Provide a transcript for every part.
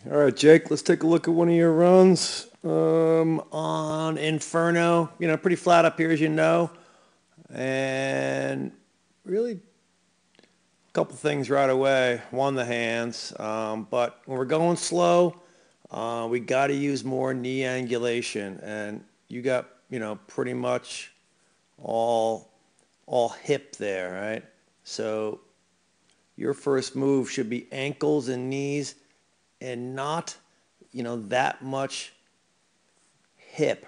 All right, Jake, let's take a look at one of your runs on Inferno. Pretty flat up here, as you know. And really, a couple things right away. One, the hands. But when we're going slow, we got to use more knee angulation. And you got, pretty much all, all hip there, right? So your first move should be ankles and knees and not, that much hip.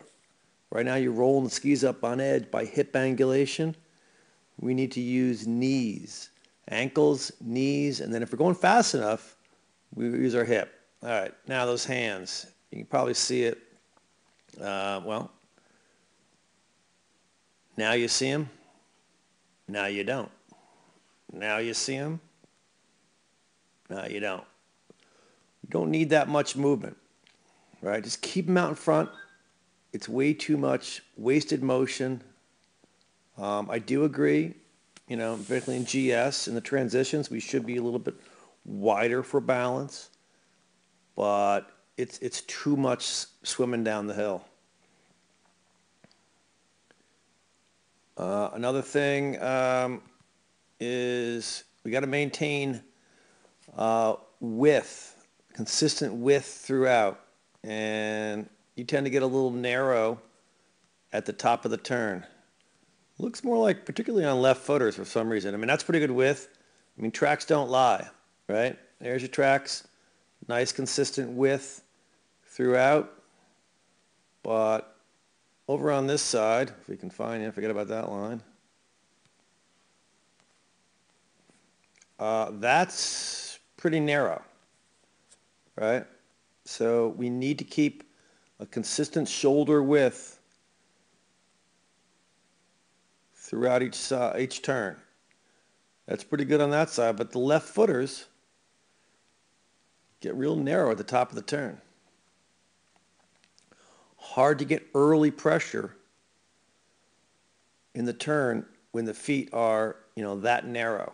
Right now you're rolling the skis up on edge by hip angulation. We need to use knees, ankles, knees, and then if we're going fast enough, we use our hip. All right, now those hands. You can probably see it. Well, now you see them. Now you don't. Now you see them. Now you don't. You don't need that much movement, right? Just keep them out in front. It's way too much wasted motion. I do agree, particularly in GS, in the transitions, we should be a little bit wider for balance, but it's too much swimming down the hill. Another thing is we got to maintain width, consistent width throughout, and you tend to get a little narrow at the top of the turn. Looks more like, particularly on left footers for some reason. I mean, that's pretty good width. I mean, tracks don't lie, right? There's your tracks. Nice consistent width throughout. But over on this side, if we can find it, forget about that line. That's pretty narrow, right? So we need to keep a consistent shoulder width throughout each turn. That's pretty good on that side, but the left footers get real narrow at the top of the turn. Hard to get early pressure in the turn when the feet are, that narrow.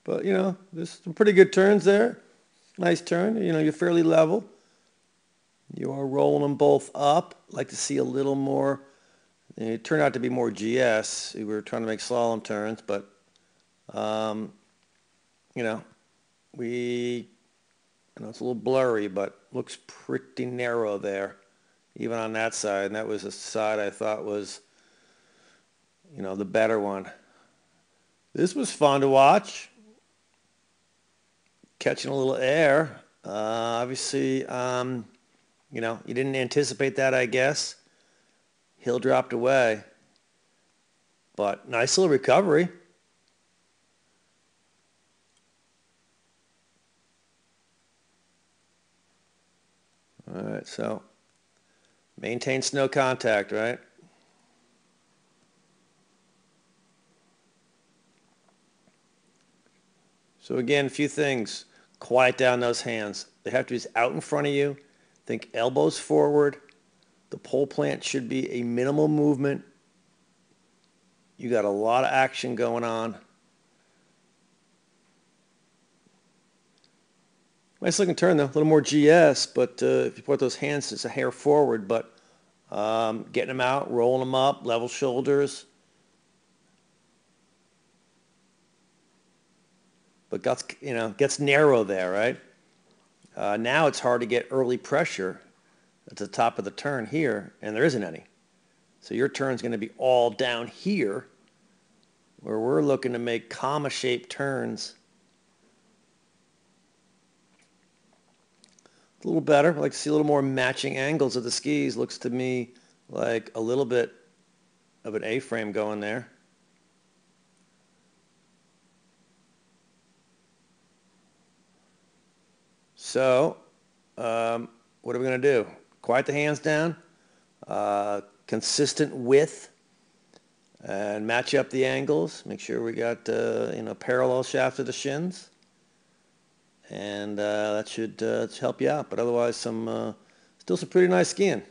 But, there's some pretty good turns there. Nice turn. You're fairly level. You are rolling them both up. Like to see a little more. It turned out to be more GS. We were trying to make slalom turns, but, it's a little blurry, but looks pretty narrow there, even on that side. And that was the side I thought was, the better one. This was fun to watch. Catching a little air. Obviously, you didn't anticipate that, I guess. Hill dropped away. But nice little recovery. All right, so maintain snow contact, right? So again, a few things. Quiet down those hands. They have to be out in front of you. Think elbows forward. The pole plant should be a minimal movement. You got a lot of action going on. Nice looking turn though, a little more GS, but if you put those hands, it's a hair forward, but getting them out, rolling them up, level shoulders. But gets narrow there, right? Now it's hard to get early pressure at the top of the turn here, and there isn't any. So your turn's going to be all down here, where we're looking to make comma-shaped turns. A little better. I like to see a little more matching angles of the skis. Looks to me like a little bit of an A-frame going there. So, what are we going to do? Quiet the hands down, consistent width, and match up the angles. Make sure we got, parallel shaft to the shins. and that should help you out. But otherwise, still some pretty nice skiing.